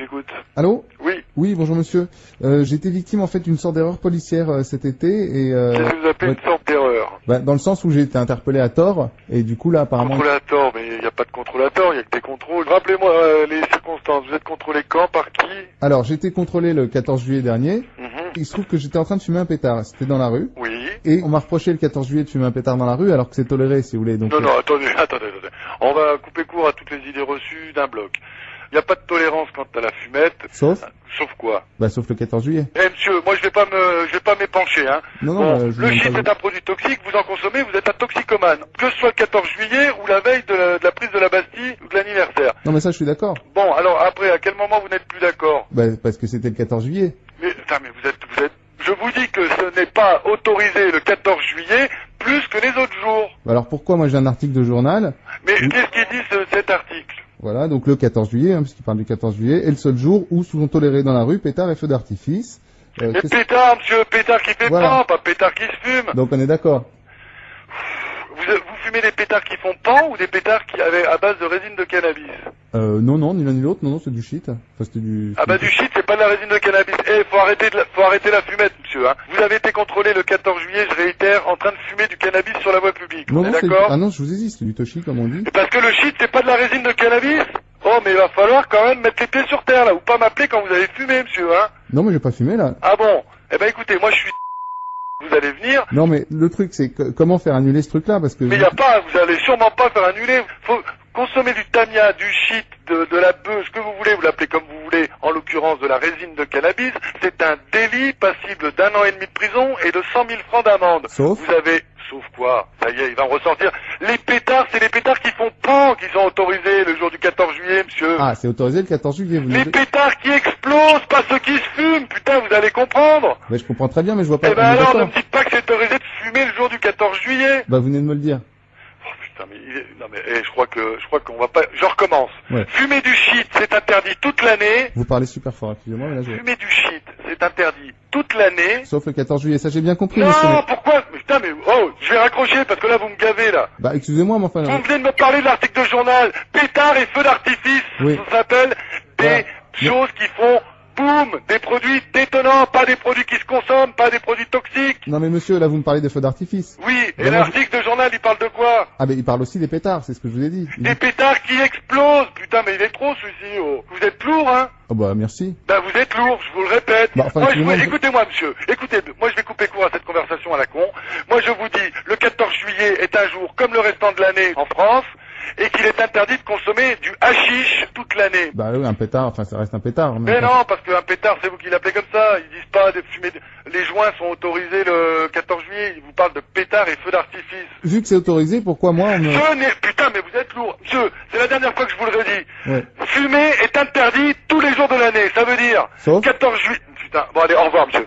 j'écoute. Allô? Oui. Oui, bonjour monsieur. J'ai été victime en fait d'une sorte d'erreur policière cet été et... Qu'est-ce que vous appelez une sorte d'erreur? Bah, dans le sens où j'ai été interpellé à tort et du coup là apparemment... Contrôlé à tort, mais il n'y a pas de contrôle à tort, il n'y a que des contrôles. Rappelez-moi les circonstances, vous êtes contrôlé quand, par qui? Alors j'ai été contrôlé le 14 juillet dernier. Il se trouve que j'étais en train de fumer un pétard, c'était dans la rue. Oui. Et on m'a reproché le 14 juillet de fumer un pétard dans la rue alors que c'est toléré si vous voulez. Donc, Non, attendez. On va couper court à toutes les idées reçues d'un bloc. Il n'y a pas de tolérance quant à la fumette. Sauf? Sauf quoi? Bah sauf le 14 juillet. Eh monsieur, moi je vais pas m'épancher, hein. Non, bon, je le shit est un produit toxique, vous en consommez, vous êtes un toxicomane. Que ce soit le 14 juillet ou la veille de la prise de la Bastille ou de l'anniversaire. Non mais ça je suis d'accord. Bon, alors après, à quel moment vous n'êtes plus d'accord? Bah parce que c'était le 14 juillet. Mais vous êtes... Je vous dis que ce n'est pas autorisé le 14 juillet plus que les autres jours. Bah, alors pourquoi moi j'ai un article de journal? Mais qu'est-ce qu'il dit cet article? Voilà, donc le 14 juillet, hein, puisqu'il parle du 14 juillet, est le seul jour où sont tolérés dans la rue pétards et feux d'artifice. Mais pétard, monsieur, pétard qui fait voilà. pas pétard qui se fume. Donc on est d'accord. Vous fumez des pétards qui font pan ou des pétards qui avaient à base de résine de cannabis? Non, ni l'un ni l'autre, non, c'est du shit. Enfin, c'était du... Ah bah du shit, c'est pas de la résine de cannabis. Faut arrêter la fumette, monsieur, hein. Vous avez été contrôlé le 14 juillet, je réitère, en train de fumer du cannabis sur la voie publique. Non, on est d'accord? Ah non, je vous ai dit, c'est du toshi, comme on dit. Et parce que le shit, c'est pas de la résine de cannabis? Oh, mais il va falloir quand même mettre les pieds sur terre, là, ou pas m'appeler quand vous avez fumé, monsieur, hein. Non, mais j'ai pas fumé, là. Ah bon? Eh ben écoutez, moi je suis... Vous allez venir. Non, mais le truc, c'est comment faire annuler ce truc-là, parce que... Mais vous allez sûrement pas faire annuler. Faut consommer du tamia, du shit, de la bœuf, ce que vous voulez, vous l'appelez comme vous voulez, en l'occurrence de la résine de cannabis. C'est un délit passible d'1 an et demi de prison et de 100 000 francs d'amende. Sauf? Vous avez... Sauf quoi? Ça y est, il va en ressortir. Les pétards, c'est les pétards qui font pan qui sont autorisés le jour du 14 juillet, monsieur. Ah, c'est autorisé le 14 juillet, vous Les pétards qui explosent, pas ceux qui se fument, putain, vous allez comprendre. Mais je comprends très bien, mais je vois pas... Eh ben alors, ne me dites pas que c'est autorisé de fumer le jour du 14 juillet. Bah, vous venez de me le dire. Oh putain, mais non mais je crois qu'on va pas... Je recommence. Ouais. Fumer du shit, c'est interdit toute l'année. Vous parlez super fort, excusez-moi, mais là je... Fumer du shit, c'est interdit toute l'année. Sauf le 14 juillet, ça j'ai bien compris, non, monsieur. Pourquoi? Mais putain, mais oh, je vais raccrocher parce que là vous me gavez là. Bah, excusez-moi, mais enfin... Vous venez de me parler de l'article de journal. Pétard et feux d'artifice. Oui. Ça s'appelle des voilà. choses qui font boum, des produits détonnants, pas des produits qui se consomment, pas des produits toxiques. Non mais monsieur, là vous me parlez des feux d'artifice. Oui, et Ben l'article de journal, il parle de quoi? Ah mais il parle aussi des pétards, c'est ce que je vous ai dit. Des pétards qui explosent. Putain, mais il est trop celui-ci. Oh. Vous êtes lourd, hein? Oh bah merci. Ben vous êtes lourd, je vous le répète. Bah, enfin, Écoutez-moi, monsieur. Écoutez, moi je vais couper court à cette conversation à la con. Moi je vous dis, le 14 juillet est un jour comme le restant de l'année en France, et qu'il est interdit de consommer du hashish toute l'année. Bah oui, un pétard, enfin ça reste un pétard. Mais non, parce qu'un pétard, c'est vous qui l'appelez comme ça. Ils disent pas de fumer. Les joints sont autorisés le 14 juillet. Ils vous parlent de pétards et feux d'artifice. Vu que c'est autorisé, pourquoi moi on me... Putain, mais vous êtes lourd. Monsieur, c'est la dernière fois que je vous le redis. Ouais. Fumer est interdit tous les jours de l'année. Ça veut dire Sauf 14 juillet. Putain, bon allez, au revoir, monsieur.